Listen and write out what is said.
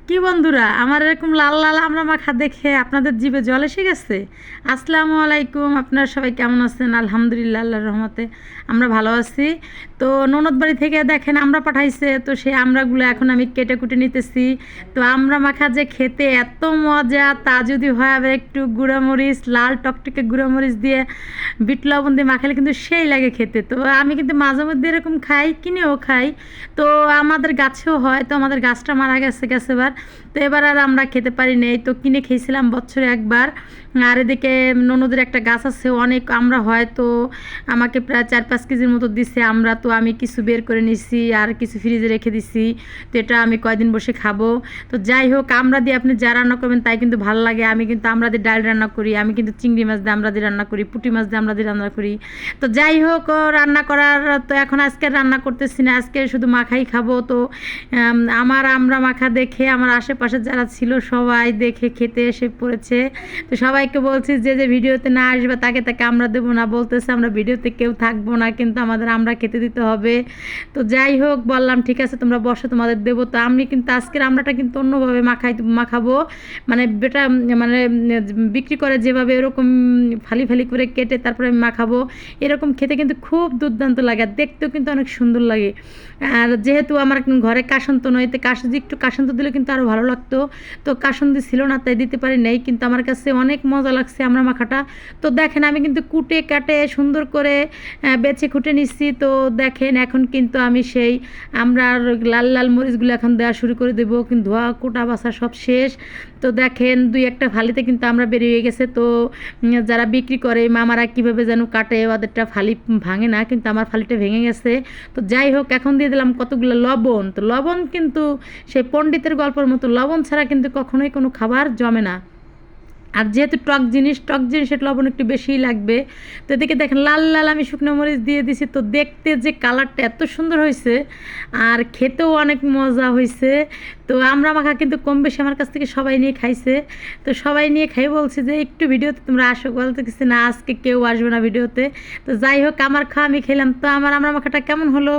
কি বন্ধুরা, আমার এরকম লাল লাল আমরা মাখা দেখে আপনাদের জিভে জল এসে গেছে? আসসালামু আলাইকুম, আপনারা সবাই কেমন আছেন? আলহামদুলিল্লাহ, আল্লাহর রহমতে আমরা ভালো আছি। তো ননদ বাড়ি থেকে দেখেন আমরা পাঠাইছে, তো সেই আমড়াগুলো এখন আমি কেটে কুটে নিতেছি। তো আমরা মাখা যে খেতে এত মজা, তা যদি হয় আবার একটু গুঁড়ামরিচ, লাল টকটকে গুঁড়ামরিচ দিয়ে বিট লবণ দিয়ে মাখালে কিন্তু সেই লাগে খেতে। তো আমি কিন্তু মাঝে মধ্যে এরকম খাই, কিনেও খাই। তো আমাদের গাছেও হয়, তো আমাদের গাছটা মারা গেছে এবার। তো এবার আর আমরা খেতে পারি নাই, তো কিনে খেয়েছিলাম বছরে একবার। আর এদিকে ননদের একটা গাছ আছে, অনেক আমরা হয়, তো আমাকে প্রায় 4-5 কেজির মতো দিছে আমরা। তো আমি কিছু বের করে নিছি আর কিছু ফ্রিজে রেখে দিছি। তো এটা আমি কয়দিন বসে খাবো। তো যাই হোক, আমরা দিয়ে আপনি যা রান্না করবেন তাই কিন্তু ভালো লাগে। আমি কিন্তু আমরা দিয়ে ডাল রান্না করি, আমি কিন্তু চিংড়ি মাছ দিয়ে আমরা দিয়ে রান্না করি, পুঁটি মাছ দিয়ে আমরা দিয়ে রান্না করি। তো যাই হোক, রান্না করার তো এখন আজকে রান্না করতেছি না, আজকে শুধু মাখাই খাবো। তো আমার আমরা মাখা দেখে আমার আশেপাশে যারা ছিল সবাই দেখে খেতে এসে পড়েছে। তো সবাইকে বলছি যে যে ভিডিওতে না আসবে তাকে তাকে আমরা দেবো না, বলতেছে আমরা ভিডিওতে কেউ থাকবো না, কিন্তু আমাদের আমরা খেতে দিতে হবে। তো যাই হোক, বললাম ঠিক আছে তোমরা বসো, তোমাদের দেবো। তো আমি কিন্তু আজকের আমরাটা কিন্তু অন্যভাবে মাখাবো, মানে বেটা মানে বিক্রি করে যেভাবে এরকম ফালি ফালি করে কেটে তারপরে আমি মাখাবো। এরকম খেতে কিন্তু খুব দুর্দান্ত লাগে, আর দেখতেও কিন্তু অনেক সুন্দর লাগে। আর যেহেতু আমার ঘরে কাসন্ত নয়, তো একটু কাসন্ত দিলে কিন্তু আরও ভালো লাগতো। তো কাসন্দি ছিল না, তাই দিতে পারি নাই, কিন্তু আমার কাছে অনেক মজা লাগছে আমরা মাখাটা। তো দেখেন আমি কিন্তু কুটে কাটে সুন্দর করে বেছে খুঁটে নিচ্ছি। তো দেখেন এখন কিন্তু আমি সেই আমরা লাল লাল মরিচগুলো এখন দেওয়া শুরু করে দেবো, কিন্তু ধোয়া কোটা বাছা সব শেষ। তো দেখেন 2-1টা ফালিতে কিন্তু আমরা বেরিয়ে গেছে। তো যারা বিক্রি করে মামারা কীভাবে যেন কাটে, ওদেরটা ফালি ভাঙে না, কিন্তু আমার ফালিটা ভেঙে গেছে। তো যাই হোক, এখন দিয়ে দিলাম কতগুলো লবণ। তো লবণ কিন্তু সেই পণ্ডিতের গল্পের মতো, লবণ ছাড়া কিন্তু কখনোই কোনো খাবার জমে না। আর যেহেতু টক জিনিসের লবণ একটু বেশিই লাগবে। তো এদিকে দেখেন লাল লাল আমি শুকনো মরিচ দিয়ে দিছি। তো দেখতে যে কালারটা এত সুন্দর হয়েছে, আর খেতেও অনেক মজা হয়েছে। তো আমরা মাখা কিন্তু কম বেশি আমার কাছ থেকে সবাই নিয়ে খাইছে। তো সবাই নিয়ে খাই বলছে যে একটু ভিডিওতে তোমরা আসো, বলতে কিছু না, আজকে কেউ আসবে না ভিডিওতে। তো যাই হোক, আমার খাওয়া আমি খেলাম। তো আমরা মাখাটা কেমন হলো?